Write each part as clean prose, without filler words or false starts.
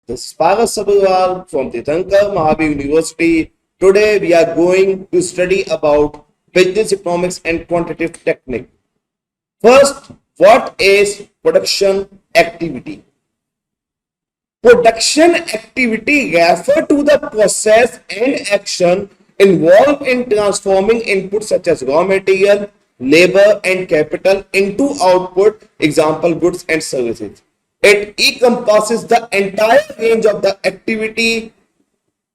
This is Paras Sabharwal from Tirthankar Mahavir University. Today we are going to study about business economics and quantitative technique. First, what is production activity? Production activity refers to the process and action involved in transforming inputs such as raw material, labor, and capital into output, example goods and services. It encompasses the entire range of the activity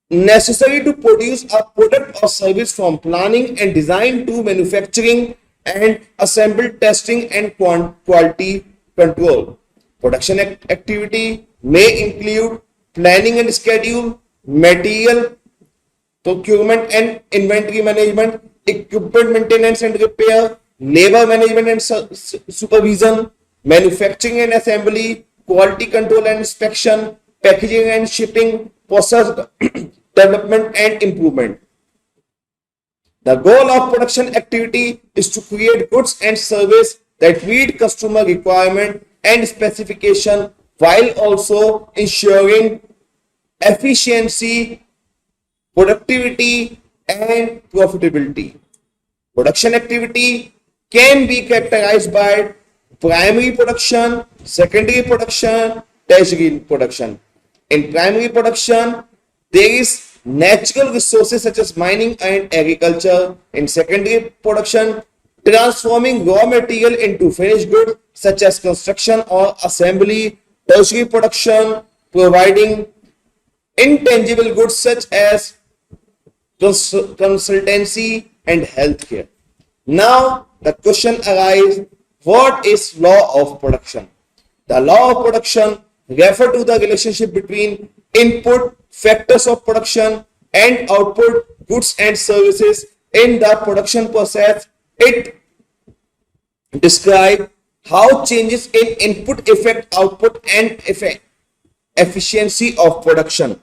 necessary to produce a product or service from planning and design to manufacturing and assemble, testing, and quality control. Production activity may include planning and schedule, material procurement and inventory management, equipment maintenance and repair, labor management and supervision, manufacturing and assembly, quality control and inspection, packaging and shipping, process development and improvement. The goal of production activity is to create goods and services that meet customer requirement and specification while also ensuring efficiency, productivity, and profitability. Production activity can be characterized by primary production, secondary production, tertiary production. In primary production, there is natural resources such as mining and agriculture. In secondary production, transforming raw material into finished goods such as construction or assembly. Tertiary production, providing intangible goods such as consultancy and healthcare. Now the question arises, what is law of production? The law of production refers to the relationship between input factors of production and output goods and services in the production process. It describes how changes in input affect output and efficiency of production.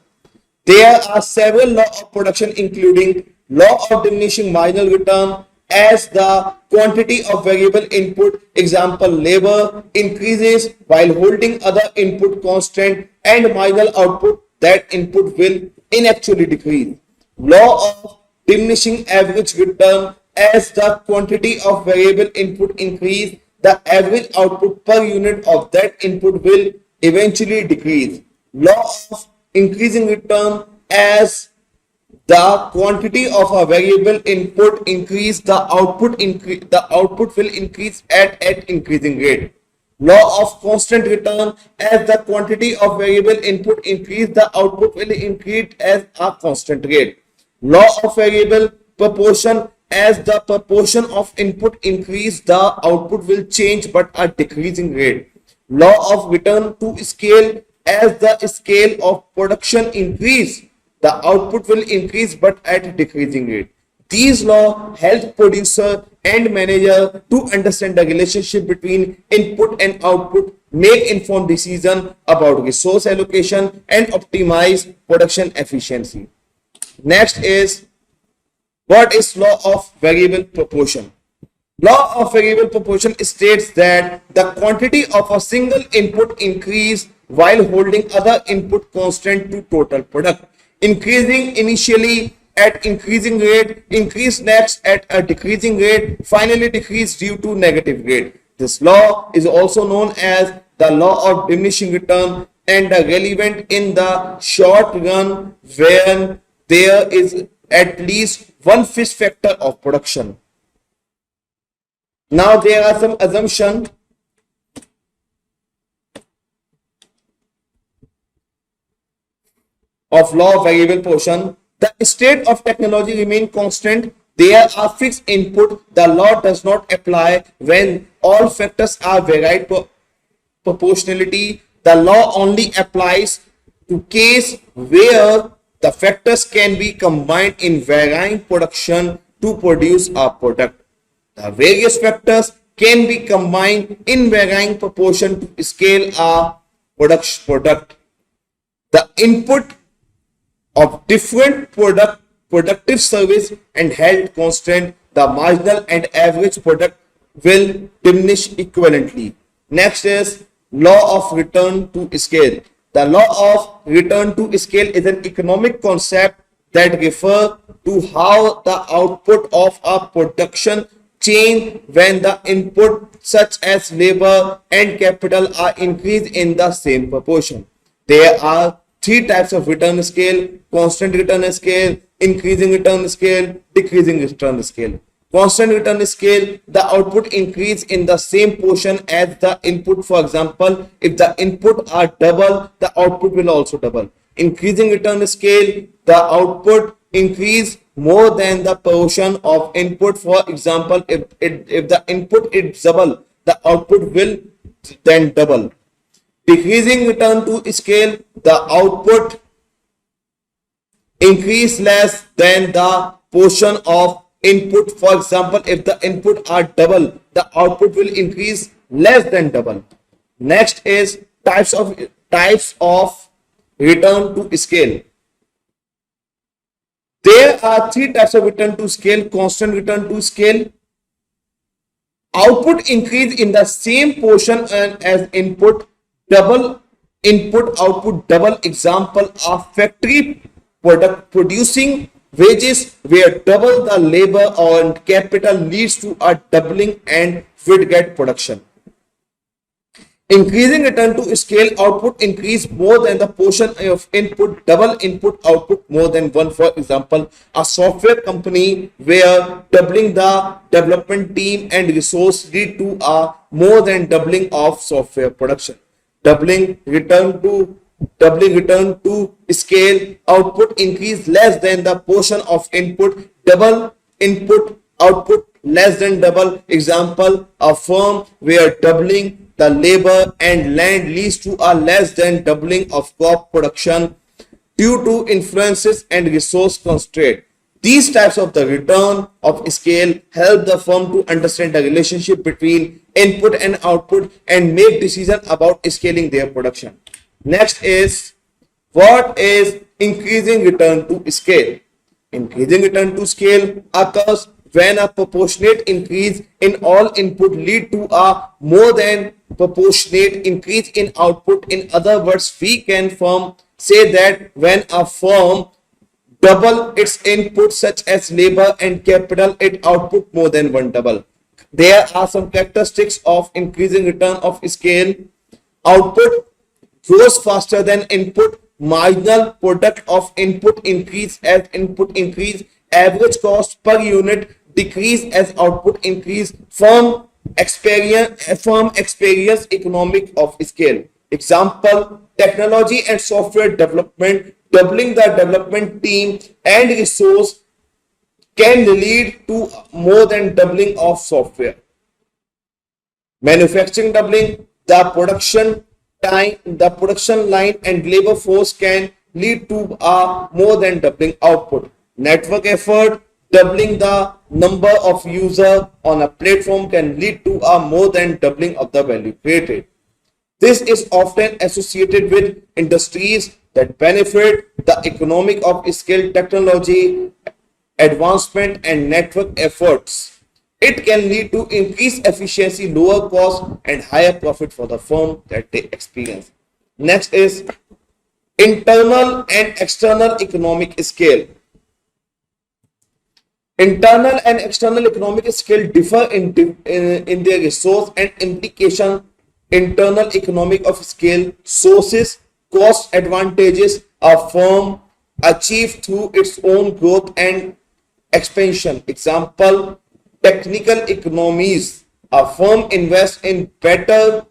There are several laws of production, including law of diminishing marginal return, as the quantity of variable input, example labor, increases while holding other input constant, and marginal output, that input will inactually decrease. Law of diminishing average return, as the quantity of variable input increase, the average output per unit of that input will eventually decrease. Law of increasing return, as the quantity of a variable input increase, the output will increase at increasing rate. Law of constant return, as the quantity of variable input increase, the output will increase at a constant rate. Law of variable proportion, as the proportion of input increase, the output will change but at decreasing rate. Law of return to scale, as the scale of production increase, the output will increase but at a decreasing rate. These laws help producer and manager to understand the relationship between input and output, make informed decision about resource allocation, and optimize production efficiency. Next is, what is law of variable proportion? Law of variable proportion states that the quantity of a single input increase while holding other input constant to total product, increasing initially at increasing rate, increase next at a decreasing rate, finally decrease due to negative rate. This law is also known as the law of diminishing return and relevant in the short run when there is at least one fixed factor of production. Now there are some assumptions. Of law of variable proportion, the state of technology remain constant. There are fixed input. The law does not apply when all factors are varied proportionality. The law only applies to case where the factors can be combined in varying production to produce a product. The various factors can be combined in varying proportion to scale a product. The input of different productive service and held constant, the marginal and average product will diminish equivalently. Next is law of return to scale. The law of return to scale is an economic concept that refers to how the output of a production chain when the input such as labor and capital are increased in the same proportion. There are three types of return scale: constant return scale, increasing return scale, decreasing return scale. Constant return scale, the output increase in the same portion as the input. For example, if the input are double, the output will also double. Increasing return scale, the output increase more than the portion of input. For example, if the input is double, the output will then double. Decreasing return to scale, the output increase less than the portion of input. For example, if the input are double, the output will increase less than double. Next is types of return to scale. There are three types of return to scale: constant return to scale, output increase in the same portion and as input, double input output double. Example of factory product producing wages where double the labor or capital leads to a doubling and would get production. Increasing return to scale, output increase more than the portion of input, double input output more than one. For example, a software company where doubling the development team and resource lead to a more than doubling of software production. Doubling return to scale, output increase less than the portion of input, double input output less than double. Example, a firm where doubling the labor and land leads to a less than doubling of crop production due to influences and resource constraint. These types of the return of scale help the firm to understand the relationship between input and output and make decisions about scaling their production. Next is, what is increasing return to scale? Increasing return to scale occurs when a proportionate increase in all input lead to a more than proportionate increase in output. In other words, we can say that when a firm double its input such as labor and capital, it output more than one double. There are some characteristics of increasing return of scale. Output grows faster than input. Marginal product of input increase as input increase. Average cost per unit decrease as output increase. Firm experience economic of scale. Example, technology and software development, doubling the development team and resource can lead to more than doubling of software. Manufacturing doubling the production line and labor force can lead to a more than doubling output. Network effort, doubling the number of users on a platform can lead to a more than doubling of the value created. This is often associated with industries that benefit the economic of scale, technology advancement and network efforts. It can lead to increased efficiency, lower cost and higher profit for the firm that they experience. Next is internal and external economic scale. Internal and external economic scale differ in their resource and implication. Internal economic of scale sources cost advantages a firm achieve through its own growth and expansion. Example, technical economies. A firm invests in better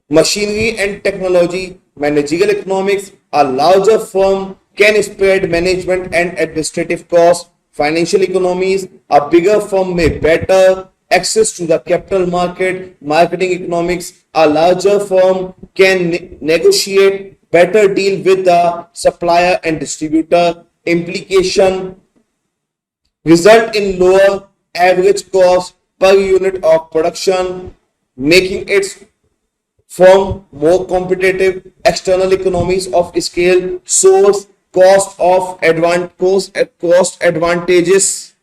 machinery and technology. Managerial economics. A larger firm can spread management and administrative costs. Financial economies. A bigger firm may better access to the capital market. Marketing economics. A larger firm can negotiate better deal with the supplier and distributor. Implication result in lower average cost per unit of production, making its firm more competitive. External economies of scale source cost advantages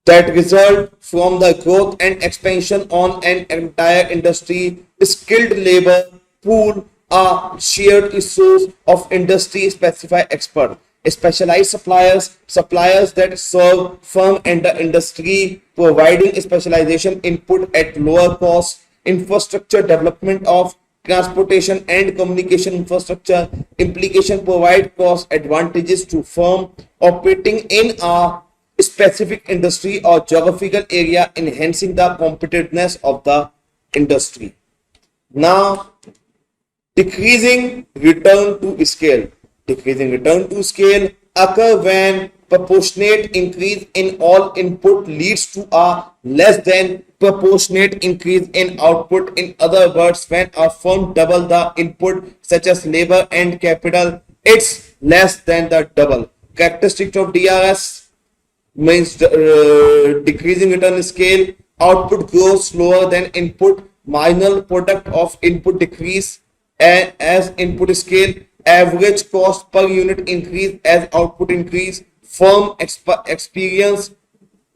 that result from the growth and expansion on an entire industry. Skilled labor pool are shared issues of industry specified expert. Specialized suppliers that serve firm and the industry, providing specialization input at lower cost. Infrastructure development of transportation and communication infrastructure implication provide cost advantages to firm operating in a specific industry or geographical area, enhancing the competitiveness of the industry. Now, decreasing return to scale. Decreasing return to scale occur when proportionate increase in all input leads to a less than proportionate increase in output. In other words, when a firm double the input such as labor and capital, it's less than the double. Characteristic of DRS means decreasing return scale. Output grows slower than input. Marginal product of input decrease as input scale. Average cost per unit increase as output increase. Firm experience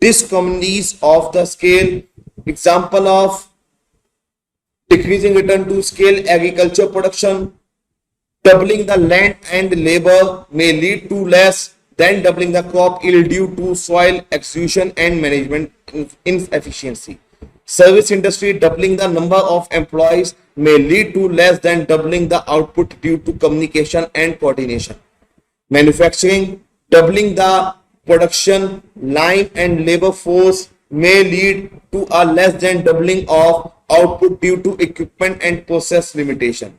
disconomities of the scale. Example of decreasing return to scale: agriculture production. Doubling the land and labor may lead to less than doubling the crop yield due to soil exhaustion and management inefficiency. Service industry: doubling the number of employees may lead to less than doubling the output due to communication and coordination. Manufacturing: doubling the production line and labor force may lead to a less than doubling of output due to equipment and process limitation.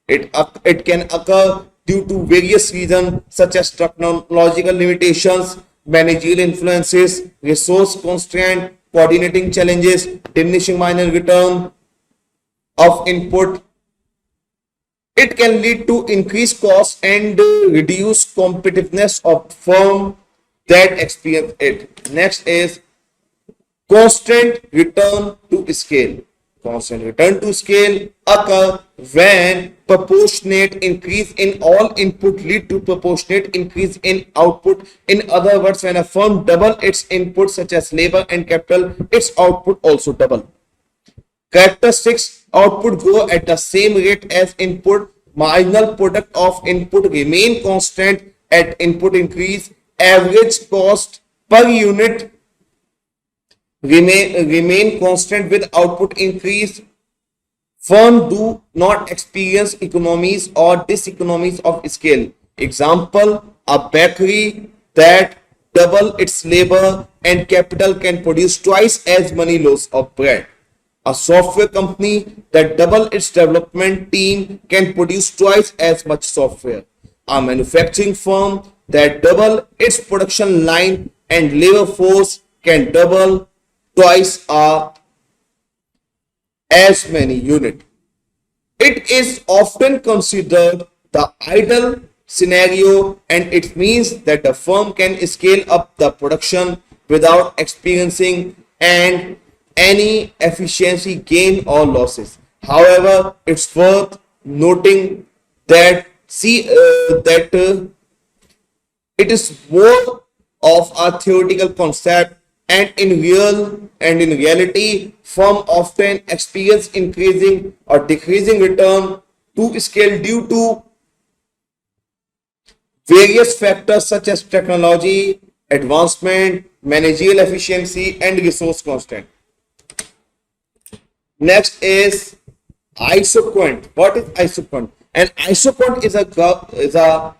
It can occur due to various reasons such as technological limitations, managerial influences, resource constraint, coordinating challenges, diminishing marginal return of input. It can lead to increased costs and reduced competitiveness of firm that experience it. Next is constant return to scale. Constant return to scale occur when proportionate increase in all input lead to proportionate increase in output. In other words, when a firm double its input such as labor and capital, its output also double. Characteristics: output grow at the same rate as input. Marginal product of input remain constant at input increase. Average cost per unit remain constant with output increase. Firm do not experience economies or diseconomies of scale. Example: a bakery that double its labor and capital can produce twice as many loaves of bread. A software company that double its development team can produce twice as much software. A manufacturing firm that double its production line and labor force can double twice as many units. It is often considered the ideal scenario, and it means that the firm can scale up the production without experiencing any efficiency gain or losses. However, it's worth noting that it is more of a theoretical concept, and in reality, firm often experience increasing or decreasing return to scale due to various factors such as technology advancement, managerial efficiency, and resource constraint. Next is isoquant. What is isoquant? An isoquant is a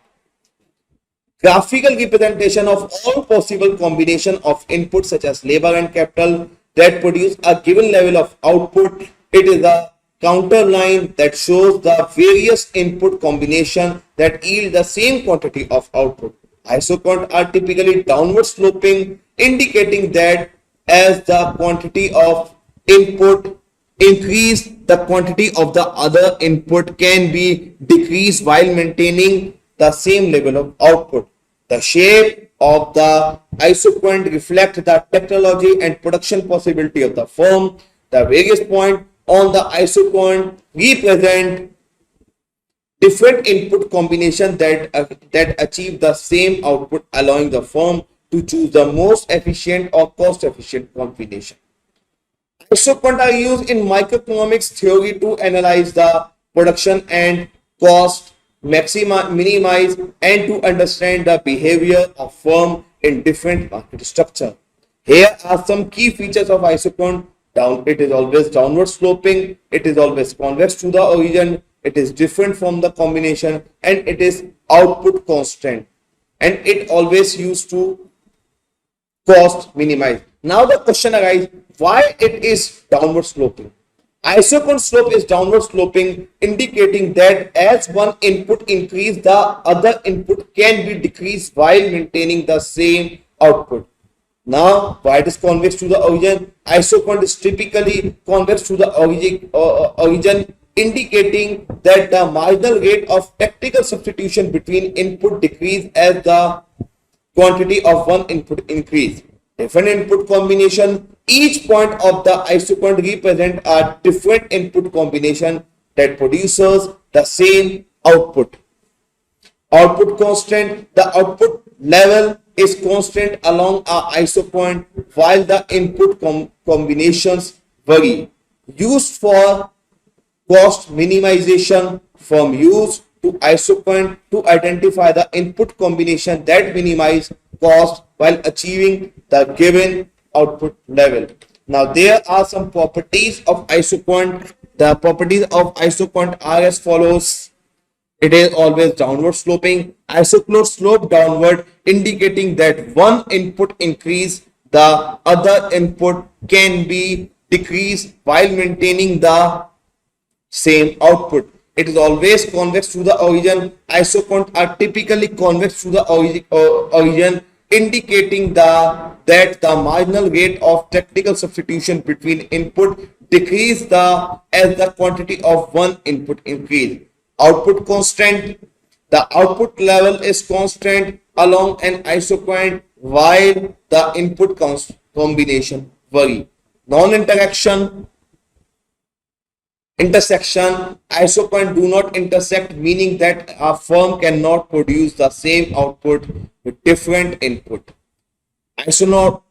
graphical representation of all possible combination of inputs such as labor and capital that produce a given level of output. It is a counter line that shows the various input combination that yield the same quantity of output. Isoquant are typically downward sloping, indicating that as the quantity of input increase, the quantity of the other input can be decreased while maintaining the same level of output. The shape of the isoquant reflects the technology and production possibility of the firm. The various points on the isoquant represent different input combinations that achieve the same output, allowing the firm to choose the most efficient or cost efficient combination. Isoquant are used in microeconomics theory to analyze the production and cost, minimize, and to understand the behavior of firm in different market structure. Here are some key features of isoquant. It is always downward sloping, it is always convex to the origin, it is different from the combination, and it is output constant, and it always used to cost minimize. Now the question arises, why it is downward sloping? Isoquant slope is downward sloping, indicating that as one input increase, the other input can be decreased while maintaining the same output. Now, why it is convex to the origin? Isoquant is typically convex to the origin, indicating that the marginal rate of tactical substitution between input decrease as the quantity of one input increase. Different input combination, each point of the isoquant represent a different input combination that produces the same output. Output constant, the output level is constant along a isoquant while the input combinations vary. Used for cost minimization, from use to isoquant to identify the input combination that minimize cost while achieving the given output level. Now there are some properties of isoquant. The properties of isoquant are as follows. It is always downward sloping. Isoquant slope downward, indicating that one input increase, the other input can be decreased while maintaining the same output. It is always convex to the origin. Isoquant are typically convex to the origin, indicating that the marginal rate of tactical substitution between input decrease as the quantity of one input increase. Output constant, the output level is constant along an isoquant while the input combination vary. Non-interaction, intersection, isoquant do not intersect, meaning that a firm cannot produce the same output with different input. Isonode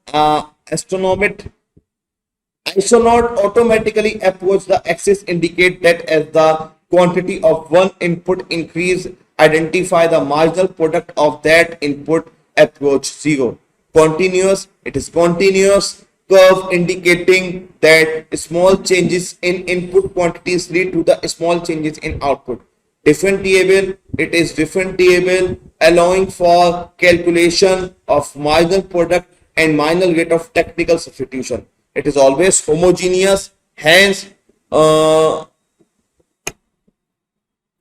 automatically approach the axis, indicate that as the quantity of one input increase, identify the marginal product of that input approach zero. Continuous, it is continuous curve, indicating that small changes in input quantities lead to the small changes in output. Differentiable, it is differentiable, allowing for calculation of marginal product and marginal rate of technical substitution. It is always homogeneous, hence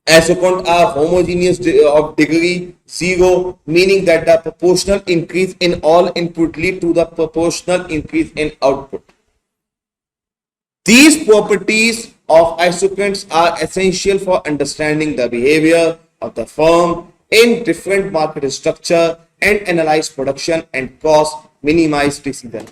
isoquant are homogeneous of degree zero, meaning that the proportional increase in all input lead to the proportional increase in output. These properties of isoquants are essential for understanding the behavior of the firm in different market structure and analyze production and cost minimize decision.